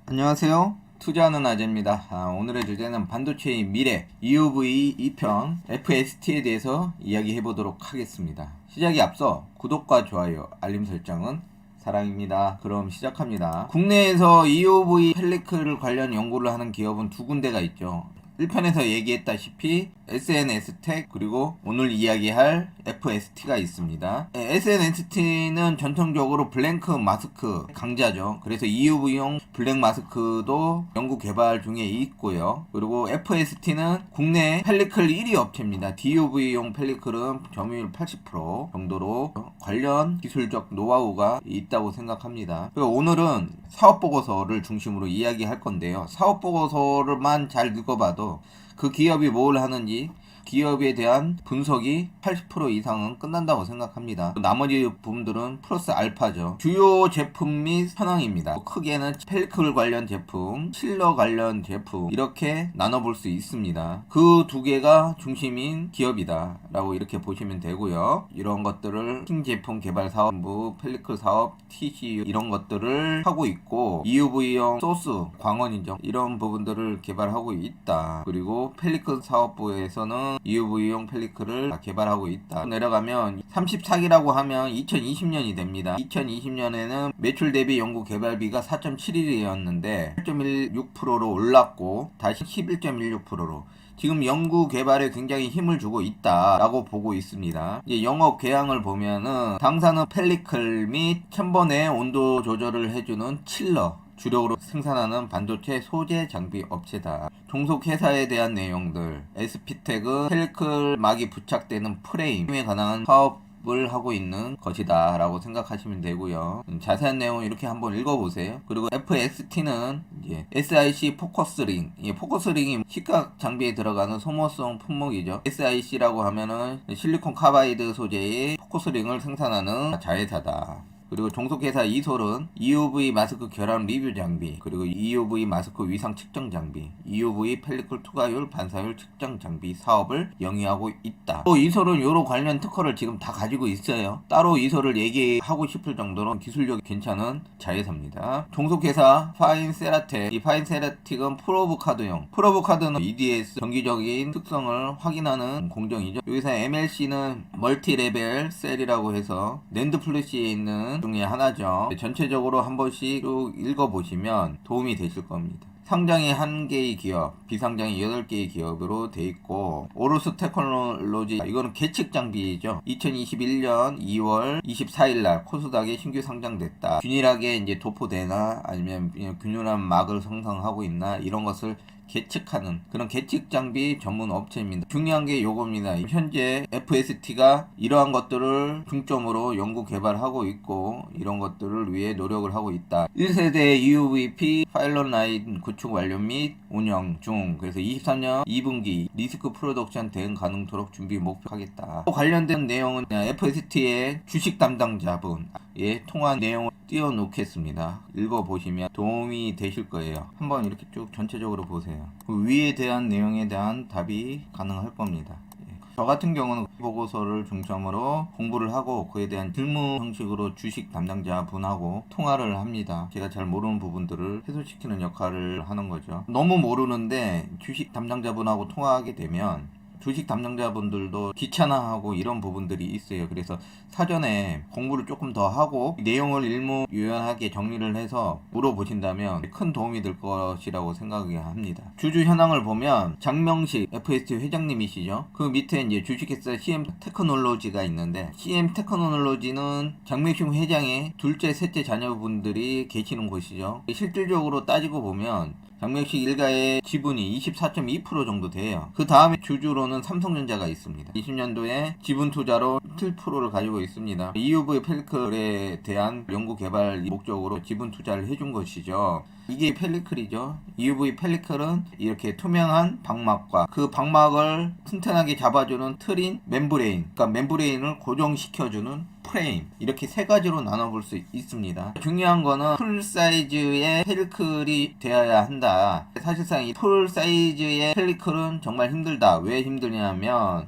안녕하세요. 투자하는 아재입니다. 오늘의 주제는 반도체의 미래, EUV 2편, FST에 대해서 이야기해 보도록 하겠습니다. 시작에 앞서 구독과 좋아요, 알림 설정은 사랑입니다. 그럼 시작합니다. 국내에서 EUV 펠리클 관련 연구를 하는 기업은 두 군데가 있죠. 1편에서 얘기했다시피 SNS텍 그리고 오늘 이야기할 FST가 있습니다. SNST는 전통적으로 블랭크 마스크 강자죠. 그래서 EUV용 블랙 마스크도 연구 개발 중에 있고요. 그리고 FST는 국내 펠리클 1위 업체입니다. DUV용 펠리클은 점유율 80% 정도로 관련 기술적 노하우가 있다고 생각합니다. 그리고 오늘은 사업보고서를 중심으로 이야기할 건데요. 사업보고서를만 잘 읽어봐도 그 기업이 뭘 하는지 기업에 대한 분석이 80% 이상은 끝난다고 생각합니다. 나머지 부분들은 플러스 알파죠. 주요 제품 및 현황입니다. 크게는 펠리클 관련 제품, 실러 관련 제품 이렇게 나눠볼 수 있습니다. 그 두 개가 중심인 기업이다 라고 이렇게 보시면 되고요. 이런 것들을 신제품 개발 사업부, 펠리클 사업, TCU 이런 것들을 하고 있고 EUV용 소스, 광원이죠. 이런 부분들을 개발하고 있다. 그리고 펠리클 사업부에서는 EUV용 펠리클을 개발하고 있다. 내려가면 34기라고 하면 2020년이 됩니다. 2020년에는 매출 대비 연구 개발비가 4.71이었는데 8.16%로 올랐고 다시 11.16%로 지금 연구 개발에 굉장히 힘을 주고 있다라고 보고 있습니다. 이제 영업 계양을 보면은 당사는 펠리클 및 천번의 온도 조절을 해주는 칠러 주력으로 생산하는 반도체 소재 장비 업체다. 종속 회사에 대한 내용들, SP텍은 펠리클 막이 부착되는 프레임에 관한 사업을 하고 있는 것이다 라고 생각하시면 되고요. 자세한 내용 이렇게 한번 읽어보세요. 그리고 FST는 이제 SIC 포커스링, 포커스링이 시각 장비에 들어가는 소모성 품목이죠. SIC라고 하면은 실리콘 카바이드 소재의 포커스링을 생산하는 자회사다. 그리고 종속회사 이솔은 EUV 마스크 결함 리뷰 장비, 그리고 EUV 마스크 위상 측정 장비, EUV 펠리클 투과율 반사율 측정 장비 사업을 영위하고 있다. 또 이솔은 요로 관련 특허를 지금 다 가지고 있어요. 따로 이솔을 얘기하고 싶을 정도로 기술력이 괜찮은 자회사입니다. 종속회사 파인세라텍, 이 파인세라텍은 프로브 카드용, 프로브 카드는 EDS 정기적인 특성을 확인하는 공정이죠. 여기서 MLC는 멀티레벨 셀이라고 해서 낸드 플래시에 있는 중에 하나죠. 전체적으로 한 번씩 쭉 읽어보시면 도움이 되실 겁니다. 상장이 1개의 기업, 비상장이 8개의 기업으로 돼 있고 오르스 테크놀로지 이거는 계측 장비죠. 2021년 2월 24일 날 코스닥에 신규 상장됐다. 균일하게 이제 도포되나 아니면 균일한 막을 형성하고 있나 이런 것을 계측하는 그런 계측 장비 전문 업체입니다. 중요한 게 요겁니다. 현재 FST가 이러한 것들을 중점으로 연구 개발하고 있고 이런 것들을 위해 노력을 하고 있다. 1세대 UVP 파일럿 라인 구축 완료 및 운영 중. 그래서 23년 2분기 리스크 프로덕션 대응 가능토록 준비 목표하겠다. 또 관련된 내용은 FST의 주식 담당자분 통한 내용을 띄워놓겠습니다. 읽어보시면 도움이 되실 거예요. 한번 이렇게 쭉 전체적으로 보세요. 그 위에 대한 내용에 대한 답이 가능할 겁니다. 저 같은 경우는 보고서를 중점으로 공부를 하고 그에 대한 질문 형식으로 주식 담당자 분하고 통화를 합니다. 제가 잘 모르는 부분들을 해소시키는 역할을 하는 거죠. 너무 모르는데 주식 담당자 분하고 통화하게 되면 주식 담당자분들도 귀찮아하고 이런 부분들이 있어요. 그래서 사전에 공부를 조금 더 하고 내용을 일목요연하게 정리를 해서 물어보신다면 큰 도움이 될 것이라고 생각합니다. 주주 현황을 보면 장명식 FST 회장님이시죠. 그 밑에 이제 주식회사 CM 테크놀로지가 있는데 CM 테크놀로지는 장명식 회장의 둘째, 셋째 자녀분들이 계시는 곳이죠. 실질적으로 따지고 보면 장명식 일가의 지분이 24.2% 정도 돼요. 그 다음에 주주로는 삼성전자가 있습니다. 20년도에 지분 투자로 7%를 가지고 있습니다. EUV 펠리클에 대한 연구 개발 목적으로 지분 투자를 해준 것이죠. 이게 펠리클이죠. EUV 펠리클은 이렇게 투명한 방막과 그 방막을 튼튼하게 잡아주는 트린 멤브레인, 그러니까 멤브레인을 고정시켜주는 프레임, 이렇게 세 가지로 나눠볼 수 있습니다. 중요한 거는 풀 사이즈의 펠리클이 되어야 한다. 사실상 이 풀 사이즈의 펠리클은 정말 힘들다. 왜 힘드냐면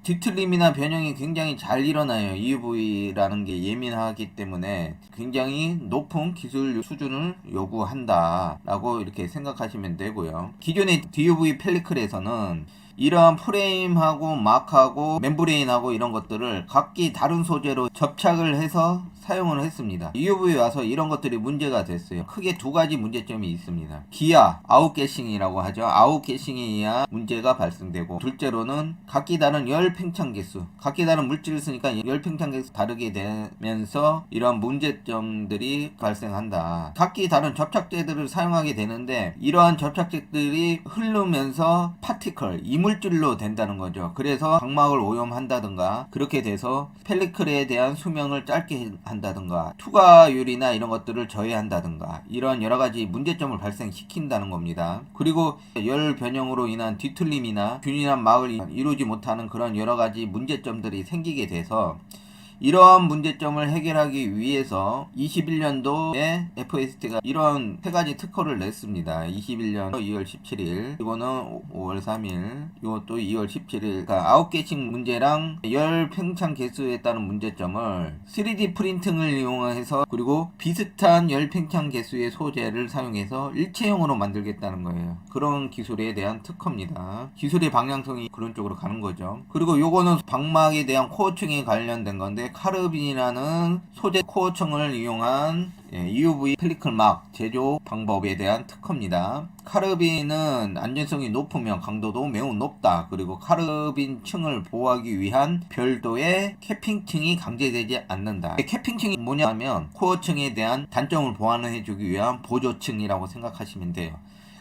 뒤틀림이나 변형이 굉장히 잘 일어나요. EUV라는 게 예민하기 때문에 굉장히 높은 기술 수준을 요구한다 라고 이렇게 생각하시면 되고요. 기존의 DUV 펠리클에서는 이러한 프레임하고 막하고 멤브레인하고 이런 것들을 각기 다른 소재로 접착을 해서 사용을 했습니다. EUV에 와서 이런 것들이 문제가 됐어요. 크게 두 가지 문제점이 있습니다. 기아, 아웃게싱이라고 하죠. 아웃게싱에 의한 문제가 발생되고, 둘째로는 각기 다른 열 팽창 개수, 각기 다른 물질을 쓰니까 열 팽창 개수 다르게 되면서 이러한 문제점들이 발생한다. 각기 다른 접착제들을 사용하게 되는데 이러한 접착제들이 흐르면서 파티클, 이물질로 된다는 거죠. 그래서 각막을 오염한다든가 그렇게 돼서 펠리클에 대한 수명을 짧게 한다든가 투과율이나 이런 것들을 저해한다든가 이런 여러가지 문제점을 발생시킨다는 겁니다. 그리고 열 변형으로 인한 뒤틀림이나 균일한 막을 이루지 못하는 그런 여러가지 문제점들이 생기게 돼서 이러한 문제점을 해결하기 위해서 21년도에 FST가 이런 세 가지 특허를 냈습니다. 21년 2월 17일, 이거는 5월 3일, 이것도 2월 17일. 그러니까 아웃게싱 문제랑 열 팽창 개수에 따른 문제점을 3D 프린팅을 이용해서 그리고 비슷한 열 팽창 개수의 소재를 사용해서 일체형으로 만들겠다는 거예요. 그런 기술에 대한 특허입니다. 기술의 방향성이 그런 쪽으로 가는 거죠. 그리고 요거는 방막에 대한 코어층에 관련된 건데 카르빈이라는 소재 코어층을 이용한 EUV 펠리클 막 제조 방법에 대한 특허입니다. 카르빈은 안전성이 높으며 강도도 매우 높다. 그리고 카르빈층을 보호하기 위한 별도의 캐핑층이 강제되지 않는다. 캐핑층이 뭐냐면 코어층에 대한 단점을 보완해주기 위한 보조층이라고 생각하시면 돼요.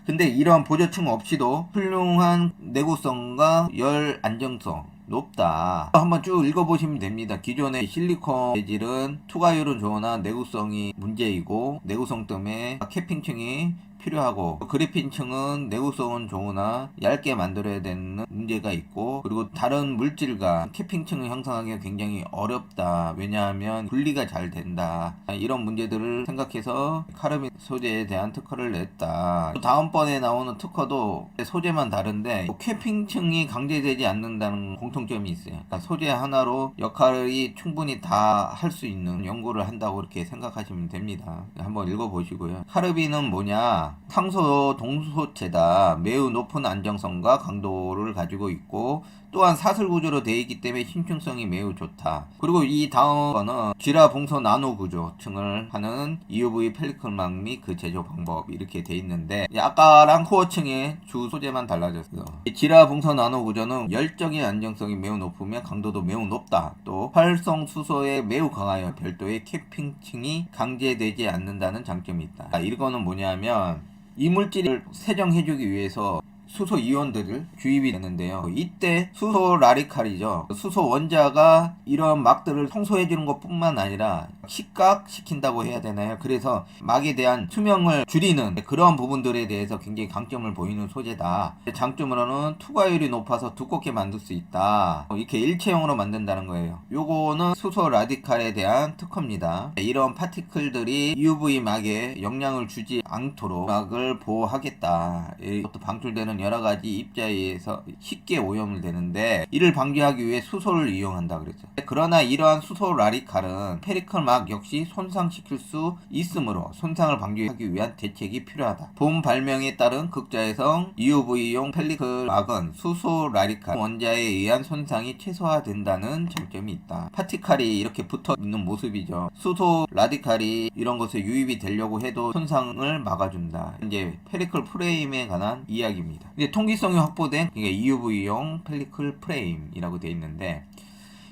근데 이러한 보조층 없이도 훌륭한 내구성과 열 안정성 높다. 한번 쭉 읽어보시면 됩니다. 기존의 실리콘 재질은 투과율은 좋으나 내구성이 문제이고 내구성 때문에 캐핑층이 필요하고 그래핀층은 내구성은 좋으나 얇게 만들어야 되는 문제가 있고 그리고 다른 물질과 캐핑층을 형성하기가 굉장히 어렵다. 왜냐하면 분리가 잘 된다. 이런 문제들을 생각해서 카르빈 소재에 대한 특허를 냈다. 다음번에 나오는 특허도 소재만 다른데 캐핑층이 강제되지 않는다는 공통점이 있어요. 그러니까 소재 하나로 역할이 충분히 다 할 수 있는 연구를 한다고 이렇게 생각하시면 됩니다. 한번 읽어보시고요. 카르빈은 뭐냐? 탄소 동소체다. 매우 높은 안정성과 강도를 가지고 있고 또한 사슬 구조로 되어 있기 때문에 힘층성이 매우 좋다. 그리고 이 다음 거는 쥐라 봉소 나노 구조층을 하는 EUV 펠리클 막 및 그 제조 방법 이렇게 되어 있는데 아까랑 코어층의 주 소재만 달라졌어요. 쥐라 봉소 나노 구조는 열적인 안정성이 매우 높으며 강도도 매우 높다. 또 활성 수소에 매우 강하여 별도의 캐핑층이 강제되지 않는다는 장점이 있다. 이거는 뭐냐면 이물질을 세정해주기 위해서 수소 이온들을 주입이 되는데요. 이때 수소 라디칼이죠. 수소 원자가 이런 막들을 청소해주는 것 뿐만 아니라 식각시킨다고 해야 되나요? 그래서 막에 대한 수명을 줄이는 그런 부분들에 대해서 굉장히 강점을 보이는 소재다. 장점으로는 투과율이 높아서 두껍게 만들 수 있다. 이렇게 일체형으로 만든다는 거예요. 요거는 수소 라디칼에 대한 특허입니다. 이런 파티클들이 UV 막에 영향을 주지 않도록 막을 보호하겠다. 이것도 방출되는 여러 가지 입자에 의해서 쉽게 오염을 되는데 이를 방지하기 위해 수소를 이용한다 그랬죠. 그러나 이러한 수소 라디칼은 펠리클 막 역시 손상시킬 수 있으므로 손상을 방지하기 위한 대책이 필요하다. 본 발명에 따른 극자해성 EUV용 펠리클 막은 수소 라디칼 원자에 의한 손상이 최소화된다는 장점이 있다. 파티클이 이렇게 붙어 있는 모습이죠. 수소 라디칼이 이런 것에 유입이 되려고 해도 손상을 막아준다. 이제 펠리클 프레임에 관한 이야기입니다. 이제 통기성이 확보된 EUV용 펠리클 프레임이라고 되어 있는데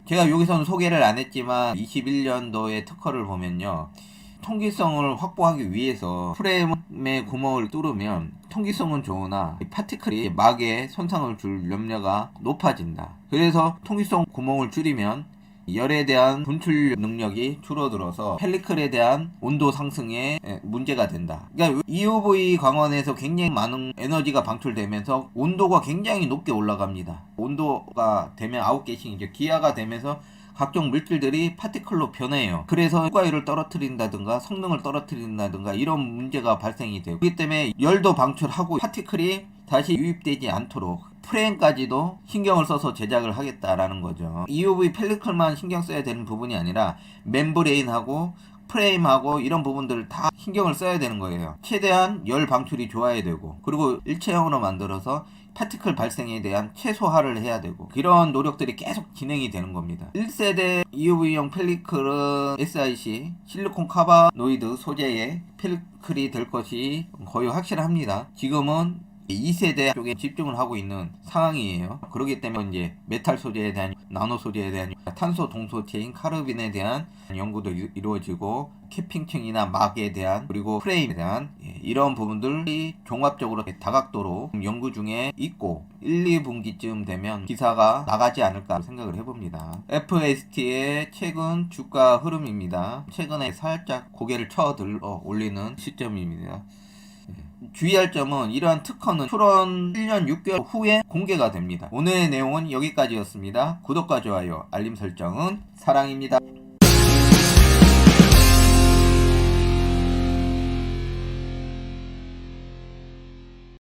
제가 여기서는 소개를 안 했지만 21년도의 특허를 보면요. 통기성을 확보하기 위해서 프레임의 구멍을 뚫으면 통기성은 좋으나 파티클이 막에 손상을 줄 염려가 높아진다. 그래서 통기성 구멍을 줄이면 열에 대한 분출 능력이 줄어들어서 펠리클에 대한 온도 상승에 문제가 된다. 그러니까 EUV 광원에서 굉장히 많은 에너지가 방출되면서 온도가 굉장히 높게 올라갑니다. 온도가 되면 아웃게싱이죠. 기하가 되면서 각종 물질들이 파티클로 변해요. 그래서 효과율을 떨어뜨린다든가 성능을 떨어뜨린다든가 이런 문제가 발생이 되고 그렇기 때문에 열도 방출하고 파티클이 다시 유입되지 않도록 프레임까지도 신경을 써서 제작을 하겠다라는 거죠. EUV 펠리클만 신경 써야 되는 부분이 아니라 멤브레인하고 프레임하고 이런 부분들을 다 신경을 써야 되는 거예요. 최대한 열 방출이 좋아야 되고, 그리고 일체형으로 만들어서 파티클 발생에 대한 최소화를 해야 되고, 이런 노력들이 계속 진행이 되는 겁니다. 1세대 EUV용 펠리클은 SiC 실리콘 카바노이드 소재의 펠리클이 될 것이 거의 확실합니다. 지금은 2세대 쪽에 집중을 하고 있는 상황이에요. 그렇기 때문에 이제 메탈 소재에 대한, 나노 소재에 대한, 탄소 동소체인 카르빈에 대한 연구도 이루어지고, 캐핑층이나 막에 대한, 그리고 프레임에 대한 이런 부분들이 종합적으로 다각도로 연구 중에 있고, 1, 2분기쯤 되면 기사가 나가지 않을까 생각을 해봅니다. FST의 최근 주가 흐름입니다. 최근에 살짝 고개를 쳐들어 올리는 시점입니다. 주의할 점은 이러한 특허는 출원 1년 6개월 후에 공개가 됩니다. 오늘의 내용은 여기까지였습니다. 구독과 좋아요, 알림 설정은 사랑입니다.